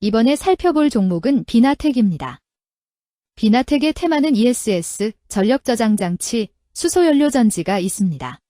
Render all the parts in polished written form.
이번에 살펴볼 종목은 비나텍입니다. 비나텍의 테마는 ESS, 전력저장장치, 수소연료전지가 있습니다.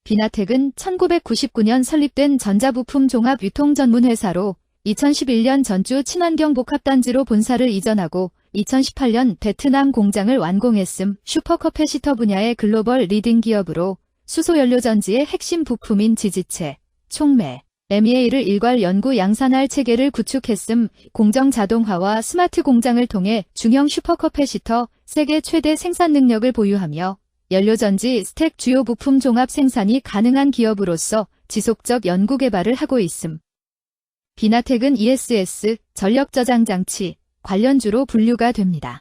비나텍은 1999년 설립된 전자부품 종합 유통 전문 회사로 2011년 전주 친환경 복합단지로 본사를 이전하고 2018년 베트남 공장을 완공했음. 슈퍼커패시터 분야의 글로벌 리딩 기업으로 수소연료전지의 핵심 부품인 지지체, 촉매, MEA를 일괄 연구 양산할 체계를 구축했음. 공정 자동화와 스마트 공장을 통해 중형 슈퍼커패시터 세계 최대 생산 능력을 보유하며 연료전지 스택 주요 부품 종합 생산이 가능한 기업으로서 지속적 연구개발을 하고 있음. 비나텍은 ESS, 전력저장장치, 관련주로 분류가 됩니다.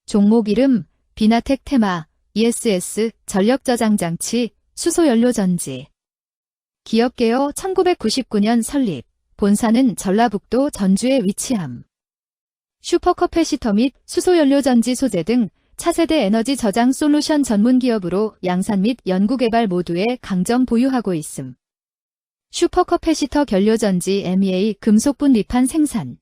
종목 이름, 비나텍 테마, ESS, 전력저장장치, 수소연료전지. 기업개요 1999년 설립, 본사는 전라북도 전주에 위치함. 슈퍼커패시터 및 수소연료전지 소재 등 차세대 에너지 저장 솔루션 전문 기업으로 양산 및 연구개발 모두에 강점 보유하고 있음. 슈퍼커패시터 결료전지 MEA 금속분리판 생산,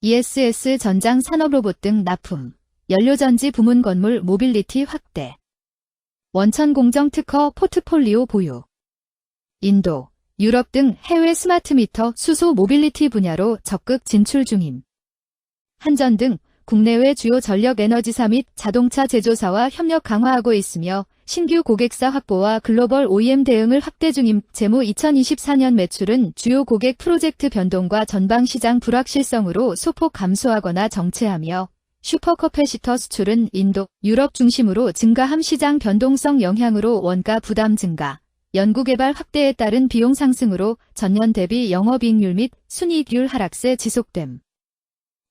ESS 전장 산업로봇 등 납품, 연료전지 부문 건물 모빌리티 확대, 원천 공정 특허 포트폴리오 보유, 인도, 유럽 등 해외 스마트미터 수소 모빌리티 분야로 적극 진출 중임. 한전 등 국내외 주요 전력 에너지사 및 자동차 제조사와 협력 강화하고 있으며 신규 고객사 확보와 글로벌 OEM 대응을 확대 중임. 재무 2024년 매출은 주요 고객 프로젝트 변동과 전방 시장 불확실성으로 소폭 감소하거나 정체하며 슈퍼커패시터 수출은 인도, 유럽 중심으로 증가함. 시장 변동성 영향으로 원가 부담 증가, 연구개발 확대에 따른 비용 상승으로 전년 대비 영업이익률 및 순이익률 하락세 지속됨.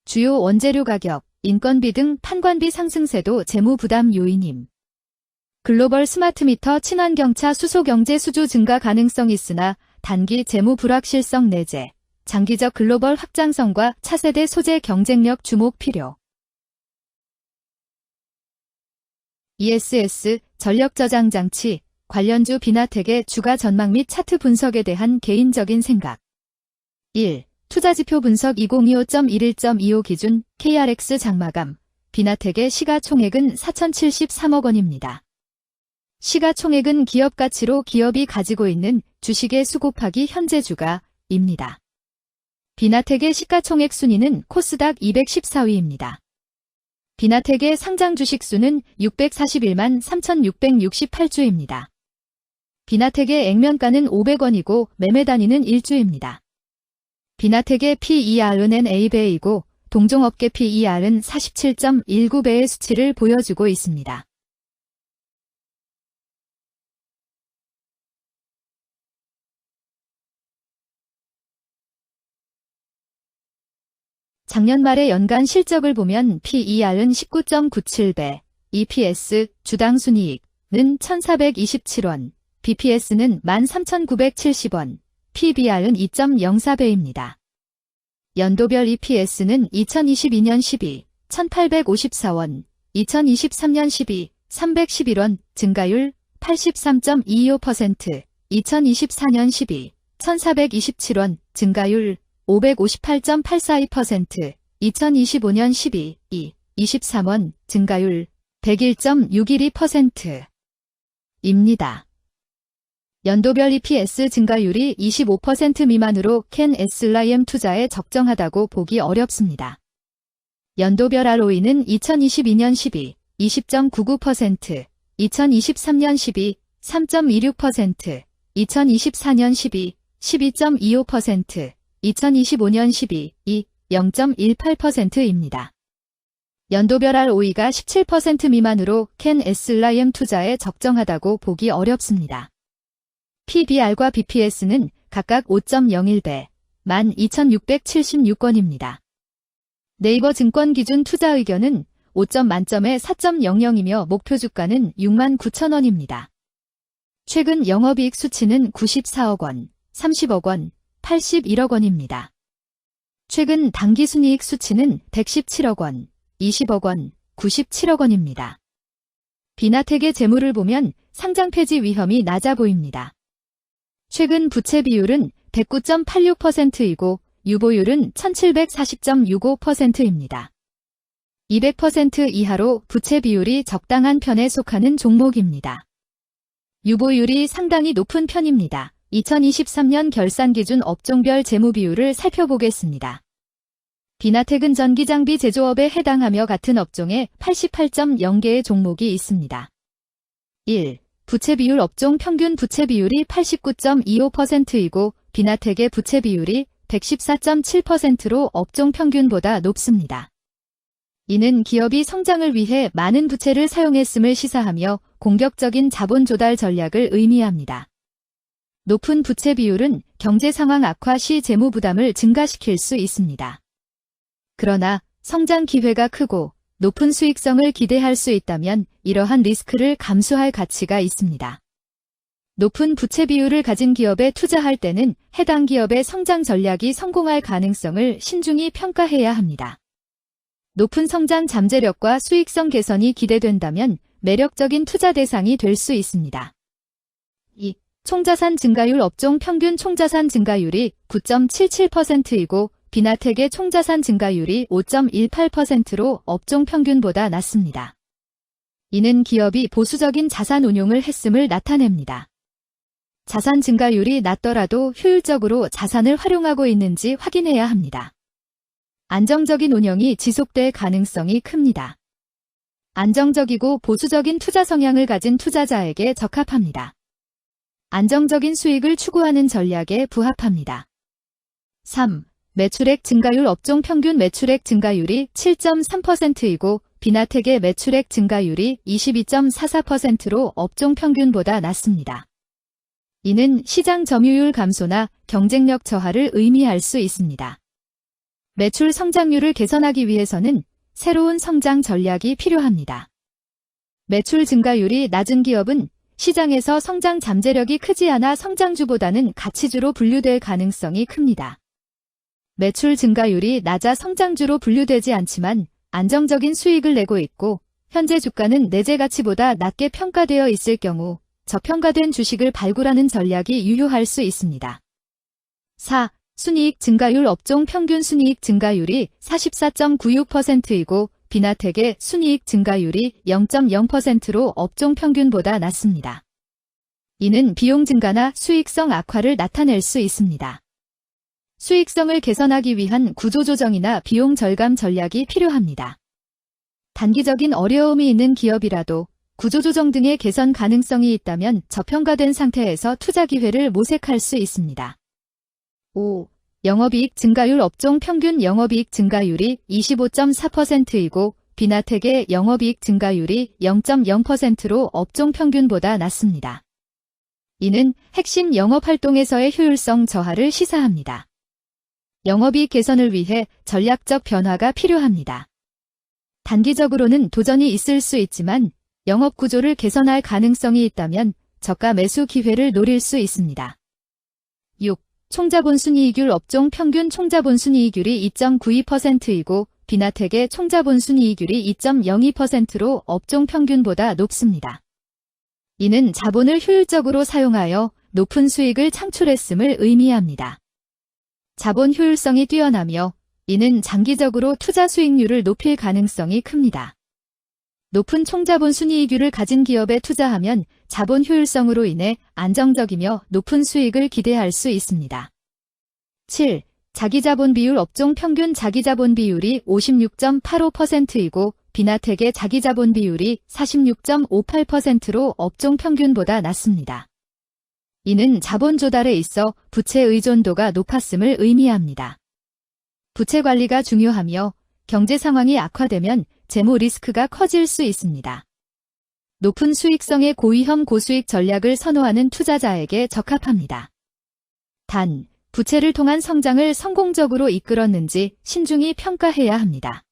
주요 원재료 가격, 인건비 등 판관비 상승세도 재무 부담 요인임. 글로벌 스마트미터 친환경차 수소경제 수주 증가 가능성 있으나 단기 재무 불확실성 내재, 장기적 글로벌 확장성과 차세대 소재 경쟁력 주목 필요. ESS, 전력저장장치, 관련주 비나텍의 주가 전망 및 차트 분석에 대한 개인적인 생각. 1. 투자지표 분석 2025.11.25 기준 KRX 장마감, 비나텍의 시가총액은 4,073억 원입니다. 시가총액은 기업가치로 기업이 가지고 있는 주식의 수 곱하기 현재 주가입니다. 비나텍의 시가총액 순위는 코스닥 214위입니다. 비나텍의 상장 주식 수는 641만 3,668주입니다. 비나텍의 액면가는 500원이고 매매 단위는 1주입니다. 비나텍의 PER는 A배이고 동종업계 PER은 47.19배의 수치를 보여주고 있습니다. 작년 말의 연간 실적을 보면 PER은 19.97배, EPS, 주당 순이익은 1,427원, BPS는 13,970원, PBR은 2.04배입니다. 연도별 EPS는 2022년 12, 1,854원, 2023년 12, 311원, 증가율 83.25%, 2024년 12, 1,427원, 증가율 558.842%, 2025년 12, 23원, 증가율 101.612%입니다. 연도별 EPS 증가율이 25% 미만으로 캔 SLIM 투자에 적정하다고 보기 어렵습니다. 연도별 ROE는 2022년 12, 20.99%, 2023년 12, 3.26%, 2024년 12, 12.25%, 2025년 12, 0.18%입니다. 연도별 ROE가 17% 미만으로 캔 SLIM 투자에 적정하다고 보기 어렵습니다. PBR과 BPS는 각각 5.01배, 12,676원입니다. 네이버 증권 기준 투자 의견은 5점 만점에 4.00이며 목표 주가는 69,000원입니다. 최근 영업이익 수치는 94억 원, 30억 원, 81억 원입니다. 최근 당기순이익 수치는 117억 원, 20억 원, 97억 원입니다. 비나텍의 재물을 보면 상장 폐지 위험이 낮아 보입니다. 최근 부채 비율은 109.86%이고 유보율은 1740.65%입니다. 200% 이하로 부채 비율이 적당한 편에 속하는 종목입니다. 유보율이 상당히 높은 편입니다. 2023년 결산 기준 업종별 재무 비율을 살펴보겠습니다. 비나텍은 전기장비 제조업에 해당하며 같은 업종에 88.0개의 종목이 있습니다. 1. 부채 비율 업종 평균 부채 비율이 89.25%이고 비나텍의 부채 비율이 114.7%로 업종 평균보다 높습니다. 이는 기업이 성장을 위해 많은 부채를 사용했음을 시사하며 공격적인 자본 조달 전략을 의미합니다. 높은 부채 비율은 경제 상황 악화 시 재무 부담을 증가시킬 수 있습니다. 그러나 성장 기회가 크고 높은 수익성을 기대할 수 있다면 이러한 리스크를 감수할 가치가 있습니다. 높은 부채 비율을 가진 기업에 투자할 때는 해당 기업의 성장 전략이 성공할 가능성을 신중히 평가해야 합니다. 높은 성장 잠재력과 수익성 개선이 기대된다면 매력적인 투자 대상이 될 수 있습니다. 2. 총자산 증가율 업종 평균 총자산 증가율이 9.77%이고 비나텍의 총자산 증가율이 5.18%로 업종 평균보다 낮습니다. 이는 기업이 보수적인 자산 운용을 했음을 나타냅니다. 자산 증가율이 낮더라도 효율적으로 자산을 활용하고 있는지 확인해야 합니다. 안정적인 운영이 지속될 가능성이 큽니다. 안정적이고 보수적인 투자 성향을 가진 투자자에게 적합합니다. 안정적인 수익을 추구하는 전략에 부합합니다. 3. 매출액 증가율 업종 평균 매출액 증가율이 7.3%이고 비나텍의 매출액 증가율이 22.44%로 업종 평균보다 낮습니다. 이는 시장 점유율 감소나 경쟁력 저하를 의미할 수 있습니다. 매출 성장률을 개선하기 위해서는 새로운 성장 전략이 필요합니다. 매출 증가율이 낮은 기업은 시장에서 성장 잠재력이 크지 않아 성장주보다는 가치주로 분류될 가능성이 큽니다. 매출 증가율이 낮아 성장주로 분류되지 않지만 안정적인 수익을 내고 있고 현재 주가는 내재 가치보다 낮게 평가되어 있을 경우 저평가된 주식을 발굴하는 전략이 유효할 수 있습니다. 4. 순이익 증가율 업종 평균 순이익 증가율이 44.96%이고 비나텍의 순이익 증가율이 0.0%로 업종 평균보다 낮습니다. 이는 비용 증가나 수익성 악화를 나타낼 수 있습니다. 수익성을 개선하기 위한 구조조정이나 비용 절감 전략이 필요합니다. 단기적인 어려움이 있는 기업이라도 구조조정 등의 개선 가능성이 있다면 저평가된 상태에서 투자 기회를 모색할 수 있습니다. 5. 영업이익 증가율 업종 평균 영업이익 증가율이 25.4%이고 비나텍의 영업이익 증가율이 0.0%로 업종 평균보다 낮습니다. 이는 핵심 영업활동에서의 효율성 저하를 시사합니다. 영업이익 개선을 위해 전략적 변화가 필요합니다. 단기적으로는 도전이 있을 수 있지만 영업 구조를 개선할 가능성이 있다면 저가 매수 기회를 노릴 수 있습니다. 6. 총자본 순이익률 업종 평균 총자본 순이익률이 2.92%이고 비나텍의 총자본 순이익률이 2.02%로 업종 평균보다 높습니다. 이는 자본을 효율적으로 사용하여 높은 수익을 창출했음을 의미합니다. 자본 효율성이 뛰어나며 이는 장기적으로 투자 수익률을 높일 가능성이 큽니다. 높은 총자본 순이익률을 가진 기업에 투자하면 자본 효율성으로 인해 안정적이며 높은 수익을 기대할 수 있습니다. 7. 자기자본 비율 업종 평균 자기자본 비율이 56.85%이고 비나텍의 자기자본 비율이 46.58%로 업종 평균보다 낮습니다. 이는 자본 조달에 있어 부채 의존도가 높았음을 의미합니다. 부채 관리가 중요하며 경제 상황이 악화되면 재무 리스크가 커질 수 있습니다. 높은 수익성의 고위험 고수익 전략을 선호하는 투자자에게 적합합니다. 단, 부채를 통한 성장을 성공적으로 이끌었는지 신중히 평가해야 합니다.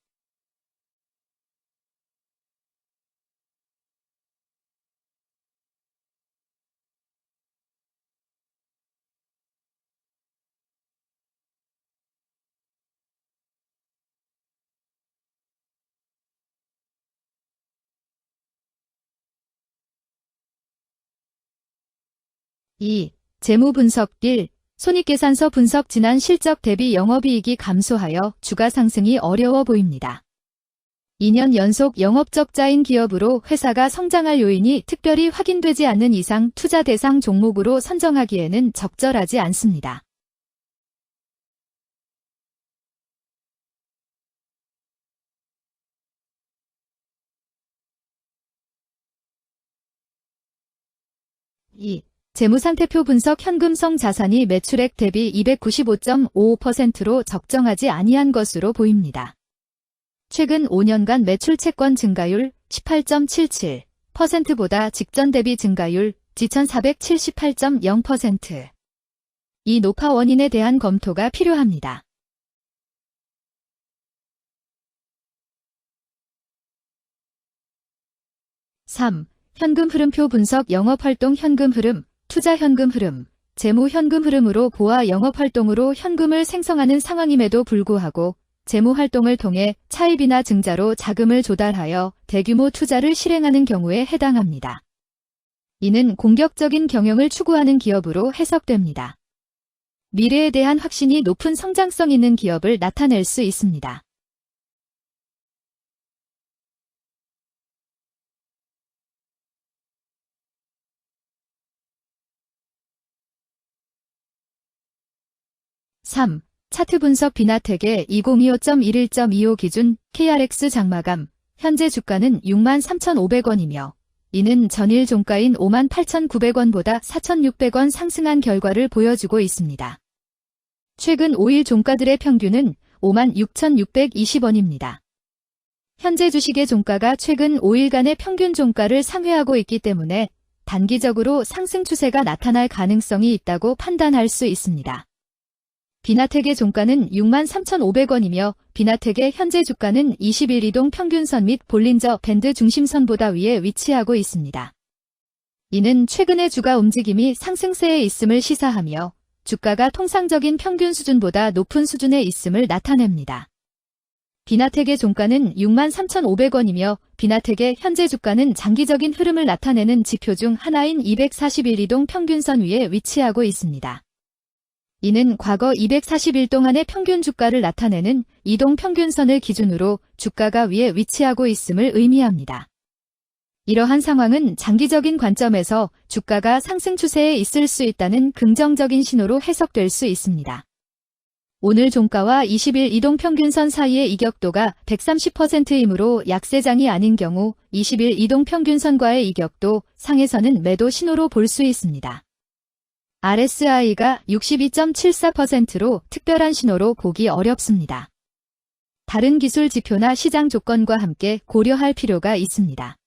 (2) 재무 분석 1. 손익계산서 분석 지난 실적 대비 영업이익이 감소하여 주가 상승이 어려워 보입니다. 2년 연속 영업적자인 기업으로 회사가 성장할 요인이 특별히 확인되지 않는 이상 투자 대상 종목으로 선정하기에는 적절하지 않습니다. 재무상태표 분석 현금성 자산이 매출액 대비 295.55%로 적정하지 아니한 것으로 보입니다. 최근 5년간 매출 채권 증가율 18.77%보다 직전 대비 증가율 2478.0%. 이 노파 원인에 대한 검토가 필요합니다. 3. 현금 흐름표 분석 영업활동 현금 흐름, 투자 현금 흐름, 재무 현금 흐름으로 보아 영업활동으로 현금을 생성하는 상황임에도 불구하고 재무활동을 통해 차입이나 증자로 자금을 조달하여 대규모 투자를 실행하는 경우에 해당합니다. 이는 공격적인 경영을 추구하는 기업으로 해석됩니다. 미래에 대한 확신이 높은 성장성 있는 기업을 나타낼 수 있습니다. (3) 차트 분석 비나텍의 2025.11.25 기준 KRX 장마감, 현재 주가는 63,500원이며 이는 전일 종가인 58,900원보다 4,600원 상승한 결과를 보여주고 있습니다. 최근 5일 종가들의 평균은 56,620원입니다. 현재 주식의 종가가 최근 5일간의 평균 종가를 상회하고 있기 때문에 단기적으로 상승 추세가 나타날 가능성이 있다고 판단할 수 있습니다. 비나텍의 종가는 63,500원이며 비나텍의 현재 주가는 20일 이동 평균선 및 볼린저 밴드 중심선보다 위에 위치하고 있습니다. 이는 최근의 주가 움직임이 상승세에 있음을 시사하며 주가가 통상적인 평균 수준보다 높은 수준에 있음을 나타냅니다. 비나텍의 종가는 63,500원이며 비나텍의 현재 주가는 장기적인 흐름을 나타내는 지표 중 하나인 241 이동 평균선 위에 위치하고 있습니다. 이는 과거 240일 동안의 평균 주가를 나타내는 이동 평균선을 기준으로 주가가 위에 위치하고 있음을 의미합니다. 이러한 상황은 장기적인 관점에서 주가가 상승 추세에 있을 수 있다는 긍정적인 신호로 해석될 수 있습니다. 오늘 종가와 20일 이동 평균선 사이의 이격도가 130%이므로 약세장이 아닌 경우 20일 이동 평균선과의 이격도 상에서는 매도 신호로 볼 수 있습니다. RSI가 62.74%로 특별한 신호로 보기 어렵습니다. 다른 기술 지표나 시장 조건과 함께 고려할 필요가 있습니다.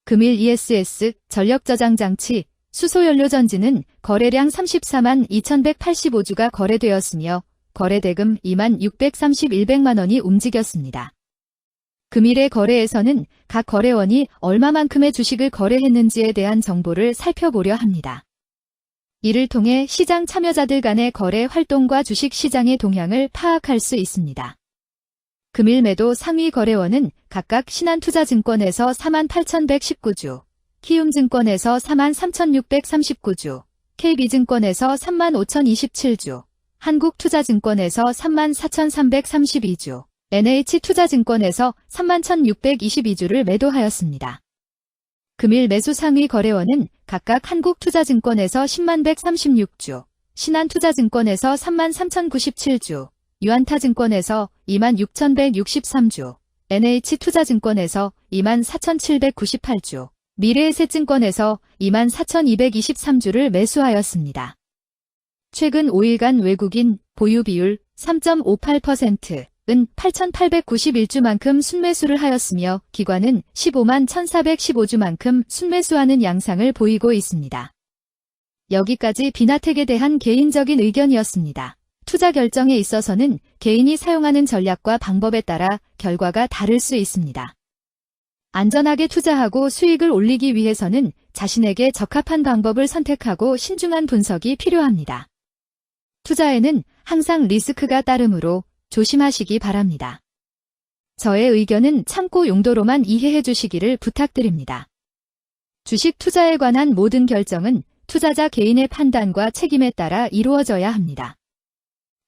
금일 ESS 전력저장장치 수소연료전지는 거래량 34만 2,185주가 거래되었으며 거래대금 2만 631백만 원이 움직였습니다. 금일의 거래에서는 각 거래원이 얼마만큼의 주식을 거래했는지에 대한 정보를 살펴보려 합니다. 이를 통해 시장 참여자들 간의 거래 활동과 주식 시장의 동향을 파악할 수 있습니다. 금일 매도 상위 거래원은 각각 신한투자증권에서 48,119주, 키움증권에서 43,639주, KB증권에서 35,027주, 한국투자증권에서 34,332주, NH투자증권에서 31,622주를 매도하였습니다. 금일 매수 상위 거래원은 각각 한국투자증권에서 10136주, 신한투자증권에서 33,097주, 유한타증권에서 26,163주, NH투자증권에서 24,798주, 미래에셋증권에서 24,223주를 매수하였습니다. 최근 5일간 외국인 보유 비율 3.58%, 은 8,891주만큼 순매수를 하였으며 기관은 15만 1,415주만큼 순매수하는 양상을 보이고 있습니다. 여기까지 비나텍에 대한 개인적인 의견이었습니다. 투자 결정에 있어서는 개인이 사용하는 전략과 방법에 따라 결과가 다를 수 있습니다. 안전하게 투자하고 수익을 올리기 위해서는 자신에게 적합한 방법을 선택하고 신중한 분석이 필요합니다. 투자에는 항상 리스크가 따르므로 조심하시기 바랍니다. 저의 의견은 참고 용도로만 이해해 주시기를 부탁드립니다. 주식 투자에 관한 모든 결정은 투자자 개인의 판단과 책임에 따라 이루어져야 합니다.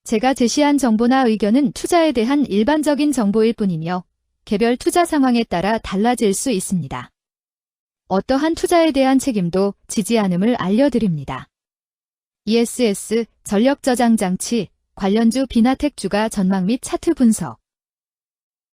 제가 제시한 정보나 의견은 투자에 대한 일반적인 정보일 뿐이며 개별 투자 상황에 따라 달라질 수 있습니다. 어떠한 투자에 대한 책임도 지지 않음을 알려드립니다. ESS 전력 저장 장치 관련주 비나텍 주가 전망 및 차트 분석